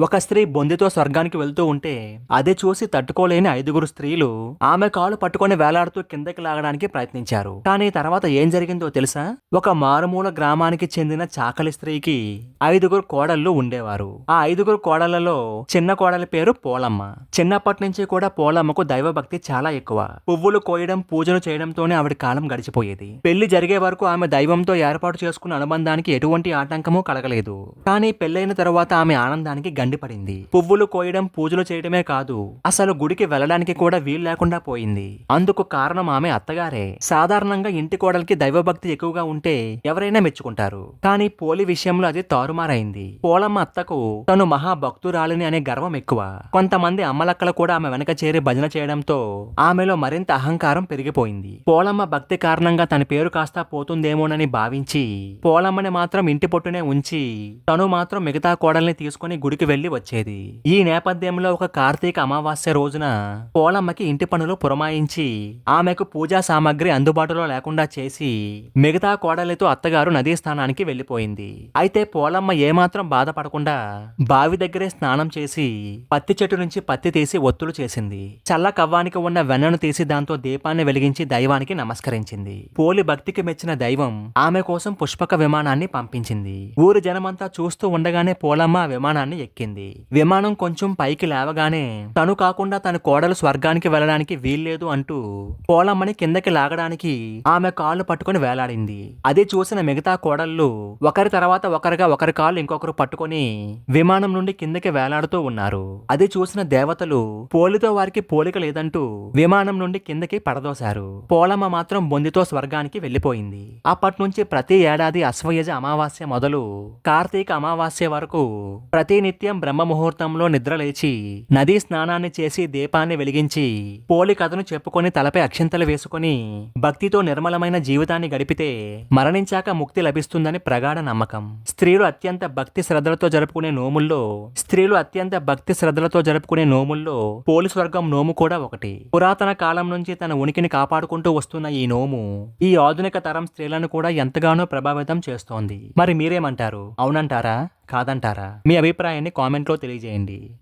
ఒక స్త్రీ బొందితో స్వర్గానికి వెళ్తూ ఉంటే అది చూసి తట్టుకోలేని 5గురు స్త్రీలు ఆమె కాలు పట్టుకొని వేలాడుతూ కిందకి లాగడానికి ప్రయత్నించారు. కానీ తర్వాత ఏం జరిగిందో తెలుసా? ఒక మారుమూల గ్రామానికి చెందిన చాకలి స్త్రీకి 5గురు కోడళ్ళు ఉండేవారు. ఆ 5గురు కోడళ్లలో చిన్న కోడలి పేరు పోలమ్మ. చిన్నప్పటి నుంచి కూడా పోలమ్మకు దైవభక్తి చాలా ఎక్కువ. పువ్వులు కోయడం, పూజలు చేయడంతోనే ఆవిడ కాలం గడిచిపోయేది. పెళ్లి జరిగే వరకు ఆమె దైవంతో ఏర్పాటు చేసుకున్న అనుబంధానికి ఎటువంటి ఆటంకమూ కలగలేదు. కానీ పెళ్లైన తరువాత ఆమె ఆనందానికి గండిపడింది. పువ్వులు కోయడం, పూజలు చేయడమే కాదు, అసలు గుడికి వెళ్ళడానికి కూడా వీలు లేకుండా పోయింది. అందుకు కారణం ఆమె అత్తగారే. సాధారణంగా ఇంటి కోడలికి దైవభక్తి ఎక్కువగా ఉంటే ఎవరైనా మెచ్చుకుంటారు. కానీ పోలి విషయంలో అది తారుమారైంది. పోలమ్మ అత్తకు తను మహాభక్తురాలిని అనే గర్వం ఎక్కువ. కొంతమంది అమ్మలక్కలు కూడా ఆమె వెనక చేరి భజన చేయడంతో ఆమెలో మరింత అహంకారం పెరిగిపోయింది. పోలమ్మ భక్తి కారణంగా తన పేరు కాస్త పోతుందేమోనని భావించి పోలమ్మని మాత్రం ఇంటి పొట్టునే ఉంచి తను మాత్రం మిగతా కోడల్ని తీసుకుని గుడికి వెళ్లి వచ్చేది. ఈ నేపథ్యంలో ఒక కార్తీక అమావాస్య రోజున పోలమ్మకి ఇంటి పనులు పురమాయించి ఆమెకు పూజా సామాగ్రి అందుబాటులో లేకుండా చేసి మిగతా కోడలితో అత్తగారు నదీ స్నానానికి వెళ్లిపోయింది. అయితే పోలమ్మ ఏమాత్రం బాధపడకుండా బావి దగ్గరే స్నానం చేసి పత్తి చెట్టు నుంచి పత్తి తీసి ఒత్తులు చేసింది. చల్ల కవ్వానికి ఉన్న వెన్నను తీసి దాంతో దీపాన్ని వెలిగించి దైవానికి నమస్కరించింది. పోలి భక్తికి మెచ్చిన దైవం ఆమె కోసం పుష్పక విమానాన్ని పంపించింది. ఊరి జనమంతా చూస్తూ ఉండగానే పోలమ్మ విమానాన్ని ఎక్కింది. విమానం కొంచెం పైకి లేవగానే తను కాకుండా తన కోడలు స్వర్గానికి వెళ్ళడానికి వీల్లేదు అంటూ పోలమ్మని కిందకి లాగడానికి ఆమె కాళ్ళు పట్టుకుని వేలాడింది. అది చూసిన మిగతా కోడళ్ళు ఒకరి తర్వాత ఒకరిగా ఒకరి కాళ్ళు ఇంకొకరు పట్టుకుని విమానం నుండి కిందకి వేలాడుతూ ఉన్నారు. అది చూసిన దేవతలు పోలితో వారికి పోలిక లేదంటూ విమానం నుండి కిందకి పడదోశారు. పోలమ్మ మాత్రం బొందితో స్వర్గానికి వెళ్లిపోయింది. అప్పటి నుంచి ప్రతి ఏడాది అశ్వయుజ అమావాస్య మొదలు కార్తీక అమావాస్య వరకు ప్రతినిత్యం బ్రహ్మ ముహూర్తంలో నిద్రలేచి నదీ స్నానాన్ని చేసి దీపాన్ని వెలిగించి పోలి కథను చెప్పుకొని తలపై అక్షింతలు వేసుకుని భక్తితో నిర్మలమైన జీవితాన్ని గడిపితే మరణించాక ముక్తి లభిస్తుందని ప్రగాఢ నమ్మకం. స్త్రీలు అత్యంత భక్తి శ్రద్ధలతో జరుపుకునే నోముల్లో పోలి స్వర్గం నోము కూడా ఒకటి. పురాతన కాలం నుంచి తన ఉనికిని కాపాడుకుంటూ వస్తున్న ఈ నోము ఈ ఆధునిక తరం స్త్రీలను కూడా ఎంతగానో ప్రభావితం చేస్తోంది. మరి మీరేమంటారు? అవునంటారా? కాదంటారా? మీ అభిప్రాయాన్ని కామెంట్లో తెలియజేయండి.